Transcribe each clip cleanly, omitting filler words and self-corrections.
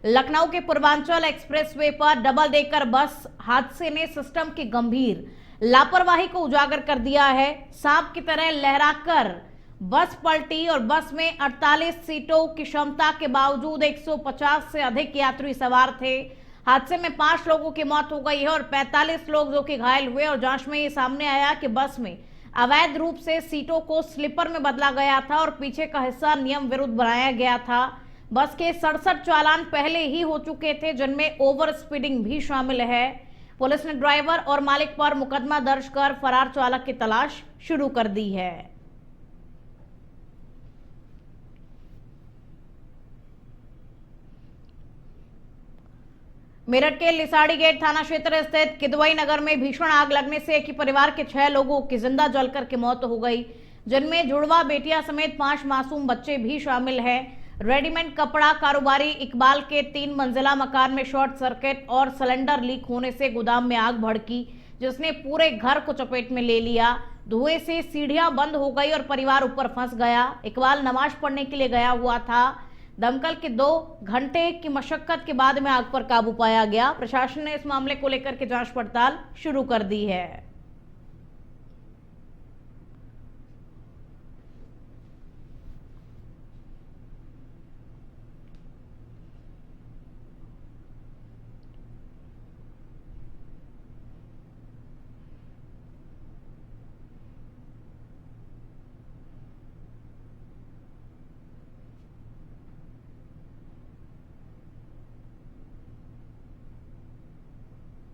लखनऊ के पूर्वांचल एक्सप्रेसवे पर double decker bus हादसे ने सिस्टम की गंभीर लापरवाही को उजागर कर दिया है। सांप की तरह लहराकर बस पलटी और बस में 48 सीटों की क्षमता के बावजूद 150 से अधिक यात्री सवार थे। हादसे में 5 लोगों की मौत हो गई है और 45 लोग जो कि घायल हुए और जांच में ये सामने आया कि बस में अवैध रूप से सीटों को स्लीपर में बदला गया था और पीछे का हिस्सा नियम विरुद्ध बनाया गया था। बस के 67 चालान पहले ही हो चुके थे, जिनमें ओवर स्पीडिंग भी शामिल है। पुलिस ने ड्राइवर और मालिक पर मुकदमा दर्ज कर फरार चालक की तलाश शुरू कर दी है। मेरठ के लिसाड़ी गेट थाना क्षेत्र स्थित किदवई नगर में भीषण आग लगने से एक ही परिवार के 6 लोगों की जिंदा जलकर के मौत हो गई, जिनमें जुड़वा बेटियां समेत 5 मासूम बच्चे भी शामिल हैं। रेडीमेड कपड़ा कारोबारी इकबाल के 3 मंजिला मकान में शॉर्ट सर्किट और सिलेंडर लीक होने से गोदाम में आग भड़की, जिसने पूरे घर को चपेट में ले लिया। धुएं से सीढ़ियां बंद हो गई और परिवार ऊपर फंस गया। इकबाल नमाज पढ़ने के लिए गया हुआ था। दमकल के 2 घंटे की मशक्कत के बाद में आग पर काबू पाया गया। प्रशासन ने इस मामले को लेकर के जांच पड़ताल शुरू कर दी है।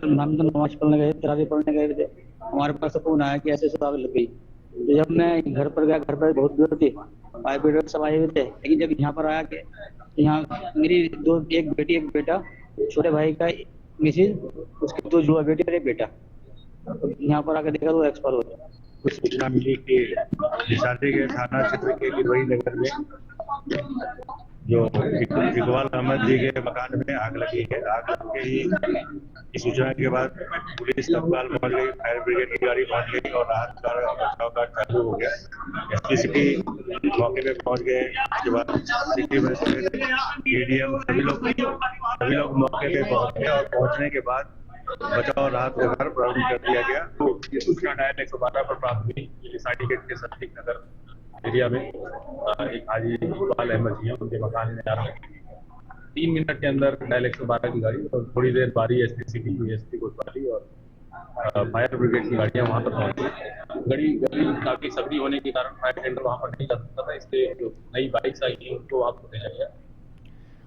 हम तो नमाज पढ़ने गए, तरावी पढ़ने गए थे। हमारे पास फोन आया कि ऐसे ऐसे आग लग गई। तो जब मैं घर पर गया, घर पर बहुत भीड़ थी, फायर ब्रिगेड सब आए हुए थे। लेकिन जब यहाँ पर आया कि यहाँ मेरी एक बेटी एक बेटा, छोटे भाई का मिसिज, उसके 2 जुआ बेटी और एक बेटा। तो यहाँ पर आकर देखा तो एक्सपायर हो गया। कुछ सूचना मिली कि लिसाड़ी के थाना क्षेत्र के किदवई नगर में जो इकबाल अहमद जी के मकान में आग लगी है। आग लग के ही सूचना के बाद पुलिस तत्काल पहुंच गई, फायर ब्रिगेड की गाड़ी पहुंच गई और राहत कार्य और बचाव कार्य चालू हो गया। एसपी सिटी मौके पे पहुंच गए। उसके बाद सिटी में एडीएम सभी लोग मौके पे पहुंच गए और पहुंचने के बाद बचाव और राहत का कार्य प्रारंभ कर दिया गया। तो ये सूचना डायल 112 पर प्राप्त हुई। लिसाड़ी गेट के सटीक नगर एरिया में एक हाजी इकबाल अहमद जी हैं, उनके मकान में आ रहे हैं। 3 मिनट के अंदर डायल 112 की गाड़ी और थोड़ी देर बारी एसपी सिटी की एसपी कोतवाली और फायर ब्रिगेड की गाड़ियां वहां पर पहुंची। गड़ी काफी सकरी होने के कारण फायर टेंडर वहां पर नहीं जा सकता था, इसलिए जो नई बाइक्स आई थी उनको वहां पर भेजा गया।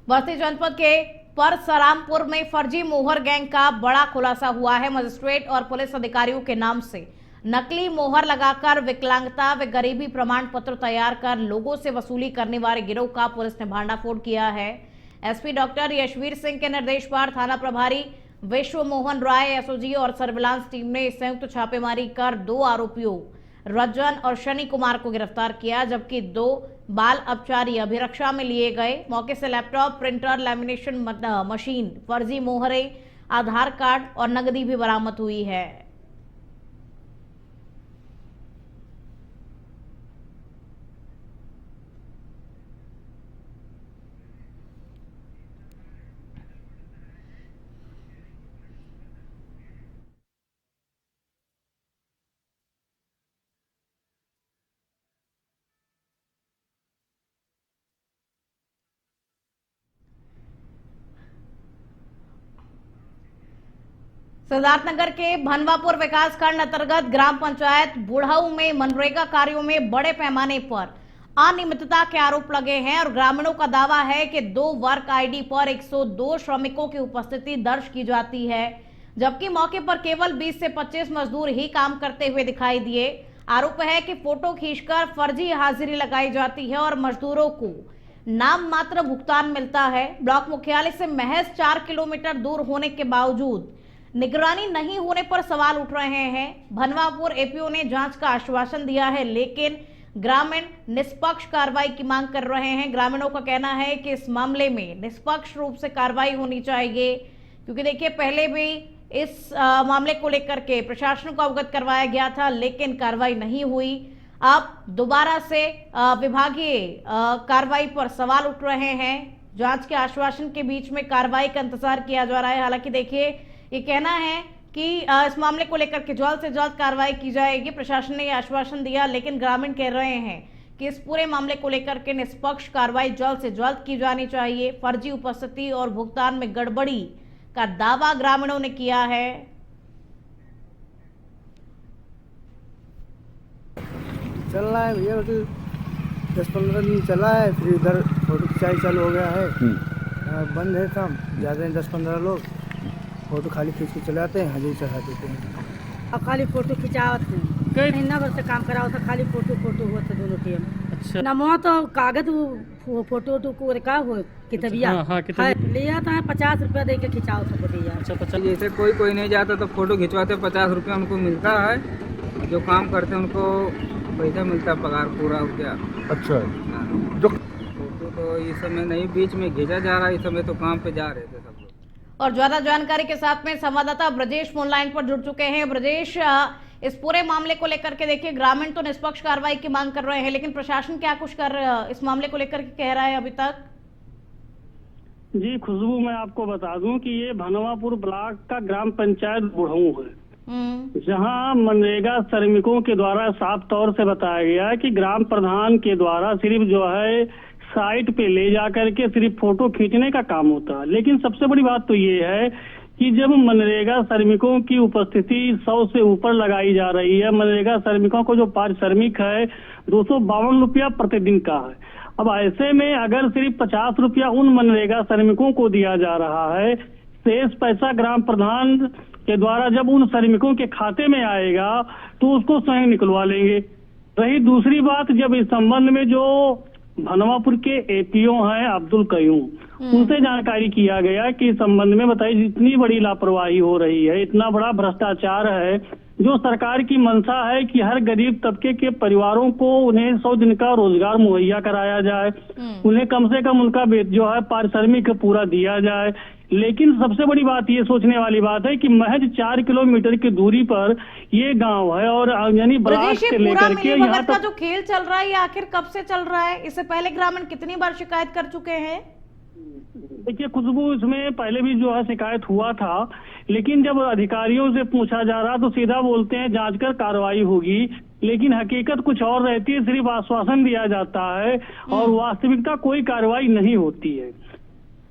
बस्ती जनपद के परसरामपुर में फर्जी मोहर गैंग का बड़ा खुलासा हुआ है। मजिस्ट्रेट और पुलिस अधिकारियों के नाम से नकली मोहर लगाकर विकलांगता व गरीबी प्रमाण पत्र तैयार कर लोगों से वसूली करने वाले गिरोह का पुलिस ने भांडाफोड़ किया है। एसपी डॉक्टर यशवीर सिंह के निर्देश पर थाना प्रभारी विश्व मोहन राय, एसओजी और सर्विलांस टीम ने संयुक्त छापेमारी कर 2 आरोपियों रजन और शनि कुमार को गिरफ्तार किया, जबकि 2 बाल अपचारी अभिरक्षा में लिए गए। मौके से लैपटॉप, प्रिंटर, लैमिनेशन मशीन, फर्जी मोहरें, आधार कार्ड और नकदी भी बरामद हुई है। सिद्धार्थनगर के भनवापुर विकासखंड अंतर्गत ग्राम पंचायत बुढ़ाऊ में मनरेगा कार्यों में बड़े पैमाने पर अनियमितता के आरोप लगे हैं और ग्रामीणों का दावा है कि 2 वर्क आईडी पर 102 श्रमिकों की उपस्थिति दर्ज की जाती है, जबकि मौके पर केवल 20 से 25 मजदूर ही काम करते हुए दिखाई दिए। आरोप है कि फोटो खींचकर फर्जी हाजिरी लगाई जाती है और मजदूरों को नाम मात्र भुगतान मिलता है। ब्लॉक मुख्यालय से महज 4 किलोमीटर दूर होने के बावजूद निगरानी नहीं होने पर सवाल उठ रहे हैं। भनवापुर एपीओ ने जांच का आश्वासन दिया है, लेकिन ग्रामीण निष्पक्ष कार्रवाई की मांग कर रहे हैं। ग्रामीणों का कहना है कि इस मामले में निष्पक्ष रूप से कार्रवाई होनी चाहिए, क्योंकि देखिए पहले भी इस मामले को लेकर के प्रशासन को अवगत करवाया गया था, लेकिन कार्रवाई नहीं हुई। अब दोबारा से विभागीय कार्रवाई पर सवाल उठ रहे हैं। जांच के आश्वासन के बीच में कार्रवाई का इंतजार किया जा रहा है। हालांकि देखिए, ये कहना है कि इस मामले को लेकर के जल्द से जल्द कार्रवाई की जाएगी। प्रशासन ने यह आश्वासन दिया, लेकिन ग्रामीण कह रहे हैं कि इस पूरे मामले को लेकर के निष्पक्ष कार्रवाई जल्द से जल्द की जानी चाहिए। फर्जी उपस्थिति और भुगतान में गड़बड़ी का दावा ग्रामीणों ने किया है। चल रहा है भैया, 10-15 दिन चला है, फिर इधर फोटो खिंचाई चालू हो गया है। बंद है काम, ज़्यादा नहीं 10-15 लोग फोटो खाली खींच के चले आते हैं, हाजिरी चढ़ा देते हैं। अब खाली फोटो खिंचावत है, महीना भर से काम कराओ था, खाली फोटो हुआ था दोनों टीम। अच्छा। नमो तो कागज फोटो को रखा हो कितबिया लिया था, 50 रुपया दे के खिंचाओ था फोटो। अच्छा, जैसे कोई नहीं जाता तो फोटो खिंचवाते, 50 रुपया उनको मिलता है। जो काम करते हैं उनको पैसा मिलता है, पगार पूरा हो गया। अच्छा। जो फोटो तो इस समय नहीं, बीच में खींचा जा रहा है, इस समय तो काम पे जा रहे थे सब लोग। और ज्यादा जानकारी के साथ में संवाददाता ब्रजेश फोन लाइन पर जुड़ चुके हैं। ब्रजेश, इस पूरे मामले को लेकर के देखिए, ग्रामीण तो निष्पक्ष कार्रवाई की मांग कर रहे हैं, लेकिन प्रशासन क्या कुछ इस मामले को लेकर के कह रहा है अभी तक? जी खुशबू, मैं आपको बता दूं कि ये भनवापुर ब्लॉक का ग्राम पंचायत बुढ़ऊ है, जहां मनरेगा श्रमिकों के द्वारा साफ तौर से बताया गया है कि ग्राम प्रधान के द्वारा सिर्फ जो है साइट पे ले जाकर के सिर्फ फोटो खींचने का काम होता है। लेकिन सबसे बड़ी बात तो ये है कि जब मनरेगा श्रमिकों की उपस्थिति 100 से ऊपर लगाई जा रही है, मनरेगा श्रमिकों को जो पारिश्रमिक है 252 रुपया प्रतिदिन का है। अब ऐसे में अगर सिर्फ 50 रुपया उन मनरेगा श्रमिकों को दिया जा रहा है, शेष पैसा ग्राम प्रधान के द्वारा जब उन श्रमिकों के खाते में आएगा तो उसको स्वयं निकलवा लेंगे। रही दूसरी बात, जब इस संबंध में जो भनवापुर के एपीओ हैं अब्दुल कयूम, उनसे जानकारी किया गया कि इस संबंध में बताइए, जितनी बड़ी लापरवाही हो रही है, इतना बड़ा भ्रष्टाचार है, जो सरकार की मंशा है कि हर गरीब तबके के परिवारों को उन्हें 100 दिन का रोजगार मुहैया कराया जाए, उन्हें कम से कम उनका जो है पारिश्रमिक पूरा दिया जाए। लेकिन सबसे बड़ी बात ये सोचने वाली बात है कि महज 4 किलोमीटर की दूरी पर ये गांव है और यानी ब्लॉक से लेकर के यहाँ तक जो खेल चल रहा है, ये आखिर कब से चल रहा है? इससे पहले ग्रामीण कितनी बार शिकायत कर चुके हैं? देखिए खुशबू, इसमें पहले भी जो है शिकायत हुआ था, लेकिन जब अधिकारियों से पूछा जा रहा तो सीधा बोलते हैं जांच कर कार्रवाई होगी, लेकिन हकीकत कुछ और रहती है, सिर्फ आश्वासन दिया जाता है और वास्तविकता कोई कार्रवाई नहीं होती है।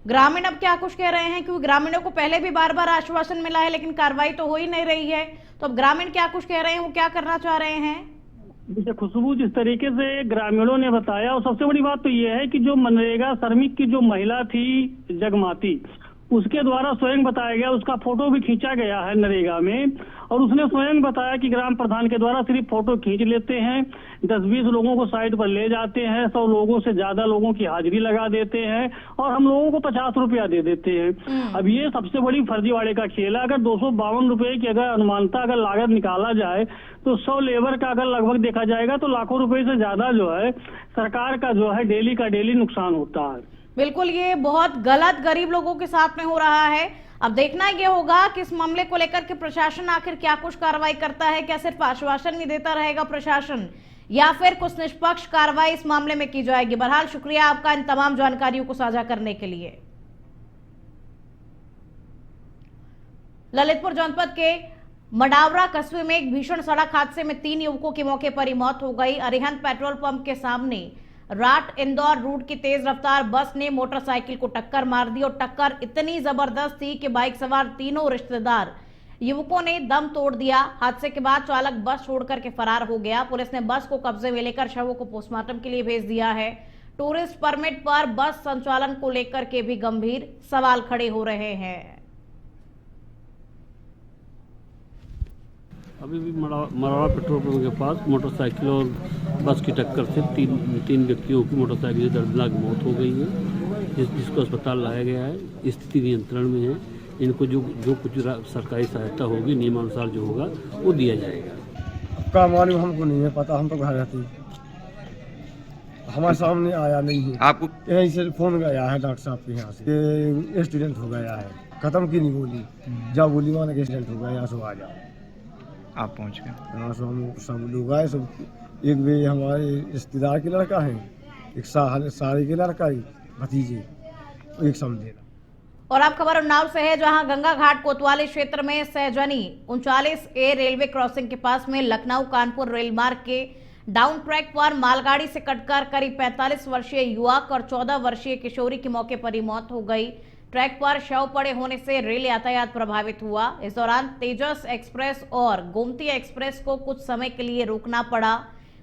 ग्रामीण अब क्या कुछ कह रहे हैं, क्योंकि ग्रामीणों को पहले भी बार बार आश्वासन मिला है लेकिन कार्रवाई तो हो ही नहीं रही है, तो अब ग्रामीण क्या कुछ कह रहे हैं, वो क्या करना चाह रहे हैं? जैसे खुशबू, जिस तरीके से ग्रामीणों ने बताया, और सबसे बड़ी बात तो ये है कि जो मनरेगा श्रमिक की जो महिला थी जगमाती, उसके द्वारा स्वयं बताया गया, उसका फोटो भी खींचा गया है नरेगा में, और उसने स्वयं बताया कि ग्राम प्रधान के द्वारा सिर्फ फोटो खींच लेते हैं, 10-20 लोगों को साइट पर ले जाते हैं, 100 लोगों से ज्यादा लोगों की हाजिरी लगा देते हैं और हम लोगों को 50 रुपया दे देते हैं। अब ये सबसे बड़ी फर्जीवाड़े का खेल है। अगर 252 रुपए की अगर अनुमानता अगर लागत निकाला जाए तो 100 लेबर का अगर लगभग देखा जाएगा तो लाखों रुपए से ज्यादा जो है सरकार का जो है डेली का डेली नुकसान होता है। बिल्कुल, ये बहुत गलत गरीब लोगों के साथ में हो रहा है। अब देखना ये होगा कि इस मामले को लेकर के प्रशासन आखिर क्या कुछ कार्रवाई करता है। क्या सिर्फ आश्वासन ही देता रहेगा प्रशासन, या फिर कुछ निष्पक्ष कार्रवाई इस मामले में की जाएगी? बहरहाल शुक्रिया आपका इन तमाम जानकारियों को साझा करने के लिए। ललितपुर जनपद के मडावरा कस्बे में एक भीषण सड़क हादसे में 3 युवकों की मौके पर ही मौत हो गई। अरिहंत पेट्रोल पंप के सामने राट इंदौर रूट की तेज रफ्तार बस ने मोटरसाइकिल को टक्कर मार दी और टक्कर इतनी जबरदस्त थी कि बाइक सवार तीनों रिश्तेदार युवकों ने दम तोड़ दिया। हादसे के बाद चालक बस छोड़कर के फरार हो गया। पुलिस ने बस को कब्जे में लेकर शवों को पोस्टमार्टम के लिए भेज दिया है। टूरिस्ट परमिट पर बस संचालन को लेकर के भी गंभीर सवाल खड़े हो रहे हैं। अभी भी मराड़ा पेट्रोल पंप के पास मोटरसाइकिल और बस की टक्कर से तीन व्यक्तियों की मोटरसाइकिल से दर्दनाक मौत हो गई है, जिसको अस्पताल लाया गया है। स्थिति नियंत्रण में है। इनको जो कुछ सरकारी सहायता होगी नियमानुसार जो होगा वो दिया जाएगा। का मालूम हमको नहीं है पता, हम तो घर रहते हमारे सामने आया नहीं है। आपको यहीं से फोन गया है डॉक्टर साहब के यहाँ से एक्सीडेंट हो गया है, खत्म की नहीं बोली, जब बोली वहाँ एक्सीडेंट हो गया, यहाँ से आ जाओ। आप पहुँच गए? यहाँ से हम सब लोग आए, सब एक वे हमारे रिश्तेदार के लड़का है, एक सारे के लड़का है, भतीजे, 1 साल देगा। और अब खबर उन्नाव से है, जहां गंगा घाट कोतवाली क्षेत्र में सहजनी 39A रेलवे क्रॉसिंग के पास में लखनऊ कानपुर रेल मार्ग के डाउन ट्रैक पर मालगाड़ी से कटकर करीब 45 वर्षीय युवक और 14 वर्षीय किशोरी की मौके पर ही मौत हो गई। ट्रैक पर शव पड़े होने से रेल यातायात प्रभावित हुआ। इस दौरान तेजस एक्सप्रेस और गोमती एक्सप्रेस को कुछ समय के लिए रोकना पड़ा।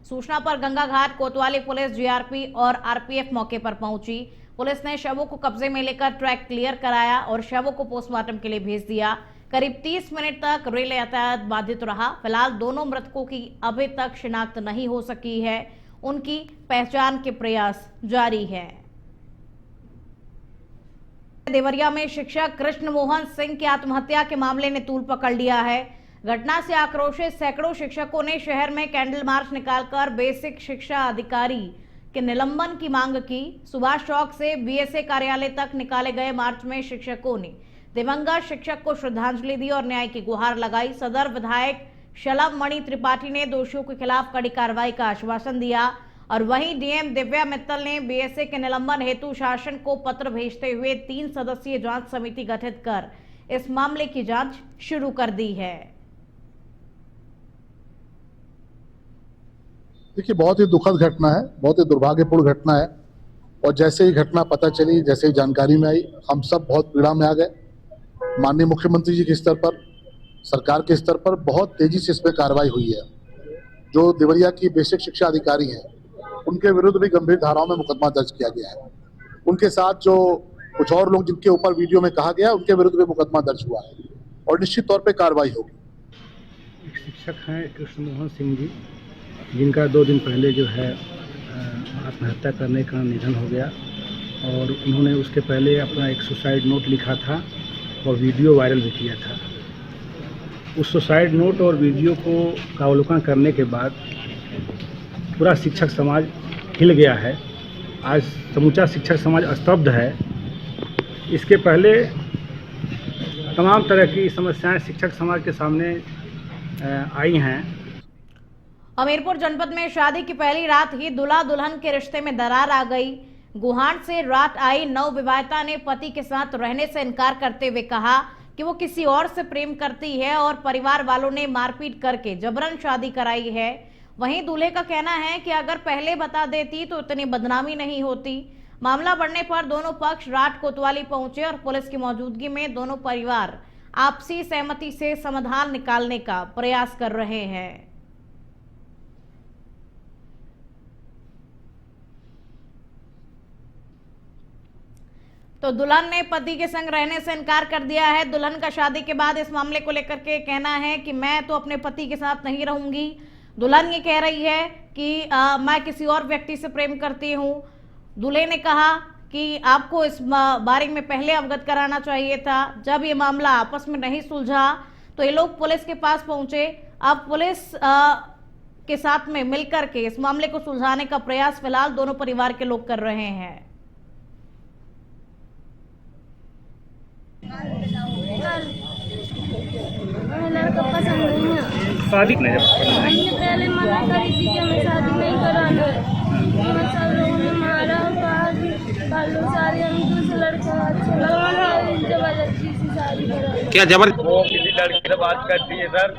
सूचना पर गंगा घाट कोतवाली पुलिस, जीआरपी और आरपीएफ मौके पर पहुंची। पुलिस ने शवों को कब्जे में लेकर ट्रैक क्लियर कराया और शवों को पोस्टमार्टम के लिए भेज दिया। करीब 30 मिनट तक रेल यातायात बाधित रहा। फिलहाल दोनों मृतकों की अभी तक शिनाख्त नहीं हो सकी है। उनकी पहचान के प्रयास जारी है। देवरिया में शिक्षक कृष्ण मोहन सिंह की आत्महत्या के मामले ने तूल पकड़ लिया है। घटना से आक्रोशित सैकड़ों शिक्षकों ने शहर में कैंडल मार्च निकालकर बेसिक शिक्षा अधिकारी के निलंबन की मांग की। सुभाष चौक से बीएसए कार्यालय तक निकाले गए मार्च में शिक्षकों ने दिवंगत शिक्षक को श्रद्धांजलि दी और न्याय की गुहार लगाई। सदर विधायक शलभ मणि त्रिपाठी ने दोषियों के खिलाफ कड़ी कार्रवाई का आश्वासन दिया और वहीं डीएम दिव्या मित्तल ने बीएसए के निलंबन हेतु शासन को पत्र भेजते हुए 3 सदस्यीय जांच समिति गठित कर इस मामले की जांच शुरू कर दी है। देखिए, बहुत ही दुखद घटना है, बहुत ही दुर्भाग्यपूर्ण घटना है और जैसे ही घटना पता चली, जैसे ही जानकारी में आई, हम सब बहुत पीड़ा में आ गए। माननीय मुख्यमंत्री जी के स्तर पर, सरकार के स्तर पर बहुत तेजी से इस पर कार्रवाई हुई है। जो देवरिया की बेसिक शिक्षा अधिकारी हैं, उनके विरुद्ध भी गंभीर धाराओं में मुकदमा दर्ज किया गया है। उनके साथ जो कुछ और लोग जिनके ऊपर वीडियो में कहा गया, उनके विरुद्ध भी मुकदमा दर्ज हुआ है और निश्चित तौर पर कार्रवाई होगी। शिक्षक हैं कृष्ण मोहन सिंह जी, जिनका 2 दिन पहले जो है आत्महत्या करने का निधन हो गया और उन्होंने उसके पहले अपना एक सुसाइड नोट लिखा था और वीडियो वायरल भी किया था। उस सुसाइड नोट और वीडियो को अवलोकन करने के बाद पूरा शिक्षक समाज हिल गया है। आज समूचा शिक्षक समाज स्तब्ध है। इसके पहले तमाम तरह की समस्याएं शिक्षक समाज के सामने आई हैं। हमीरपुर जनपद में शादी की पहली रात ही दूल्हा दुल्हन के रिश्ते में दरार आ गई। गुहान से रात आई नवविवाहिता ने पति के साथ रहने से इनकार करते हुए कहा कि वो किसी और से प्रेम करती है और परिवार वालों ने मारपीट करके जबरन शादी कराई है। वहीं दूल्हे का कहना है कि अगर पहले बता देती तो इतनी बदनामी नहीं होती। मामला बढ़ने पर दोनों पक्ष रात कोतवाली पहुंचे और पुलिस की मौजूदगी में दोनों परिवार आपसी सहमति से समाधान निकालने का प्रयास कर रहे हैं। तो दुल्हन ने पति के संग रहने से इनकार कर दिया है। दुल्हन का शादी के बाद इस मामले को लेकर के कहना है कि मैं तो अपने पति के साथ नहीं रहूंगी। दुल्हन ये कह रही है कि मैं किसी और व्यक्ति से प्रेम करती हूँ। दूल्हे ने कहा कि आपको इस बारे में पहले अवगत कराना चाहिए था। जब ये मामला आपस में नहीं सुलझा तो ये लोग पुलिस के पास पहुंचे। अब पुलिस के साथ में मिलकर के इस मामले को सुलझाने का प्रयास फिलहाल दोनों परिवार के लोग कर रहे हैं। लड़का पसंद नहीं है। शादी हमने पहले मना करी थी कि हमें शादी नहीं कराना है। सब लोगों ने मारा और कहा कि कर लो शादी, हम दूसरे लड़का अच्छा लगा जबरदस्ती से शादी करा। क्या जबर वो किसी लड़के से बात करती है सर,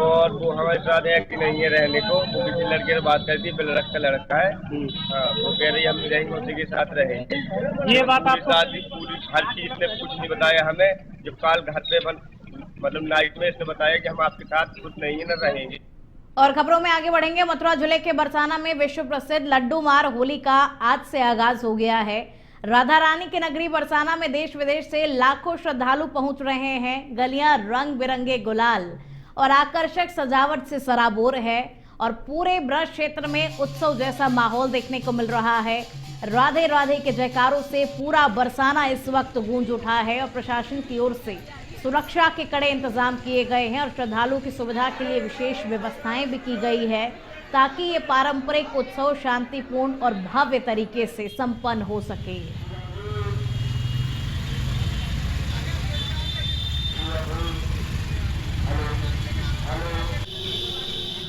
और वो हमारे साथ है कि नहीं है रहने को। वो किसी लड़के से बात करती है, लड़का का लड़का है। हाँ, वो कह रही है हम रहेंगे, उसी के साथ रहेंगे। ये बात आप शादी पूरी हर चीज ने कुछ नहीं बताया हमें। जब काल घर पे मतलब नाइट में इसने बताया कि हम आपके साथ कुछ नहीं है, न रहेंगे। और खबरों में आगे बढ़ेंगे। मथुरा जिले के बरसाना में विश्व प्रसिद्ध लड्डू मार होली का आज से आगाज हो गया है। राधा रानी की नगरी बरसाना में देश विदेश से लाखों श्रद्धालु पहुंच रहे हैं। गलियां रंग बिरंगे गुलाल और आकर्षक सजावट से सराबोर है और पूरे ब्रज क्षेत्र में उत्सव जैसा माहौल देखने को मिल रहा है। राधे राधे के जयकारों से पूरा बरसाना इस वक्त गूंज उठा है और प्रशासन की ओर से सुरक्षा के कड़े इंतजाम किए गए हैं और श्रद्धालुओं की सुविधा के लिए विशेष व्यवस्थाएं भी की गई है ताकि ये पारंपरिक उत्सव शांतिपूर्ण और भव्य तरीके से संपन्न हो सके।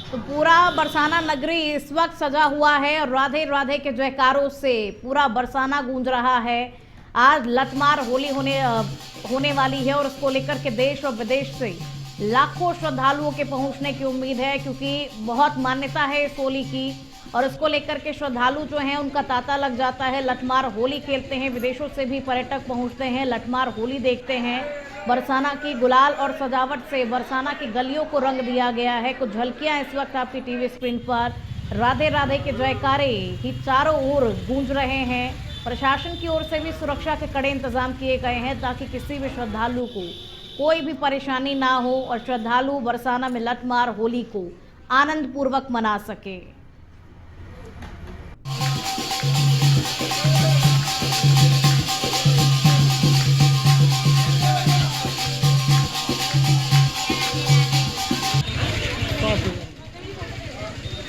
तो पूरा बरसाना नगरी इस वक्त सजा हुआ है और राधे राधे के जयकारों से पूरा बरसाना गूंज रहा है। आज लठमार होली होने वाली है और उसको लेकर के देश और विदेश से लाखों श्रद्धालुओं के पहुंचने की उम्मीद है, क्योंकि बहुत मान्यता है इस होली की और इसको लेकर के श्रद्धालु जो हैं उनका तांता लग जाता है। लठमार होली खेलते हैं, विदेशों से भी पर्यटक पहुंचते हैं, लठमार होली देखते हैं। बरसाना की गुलाल और सजावट से बरसाना की गलियों को रंग दिया गया है। कुछ झलकियां इस वक्त आपकी टीवी स्क्रीन पर राधे राधे के जयकारे ही चारों ओर गूंज रहे हैं। प्रशासन की ओर से भी सुरक्षा के कड़े इंतजाम किए गए हैं ताकि किसी भी श्रद्धालु को कोई भी परेशानी ना हो और श्रद्धालु बरसाना में लठमार होली को आनंद पूर्वक मना सके।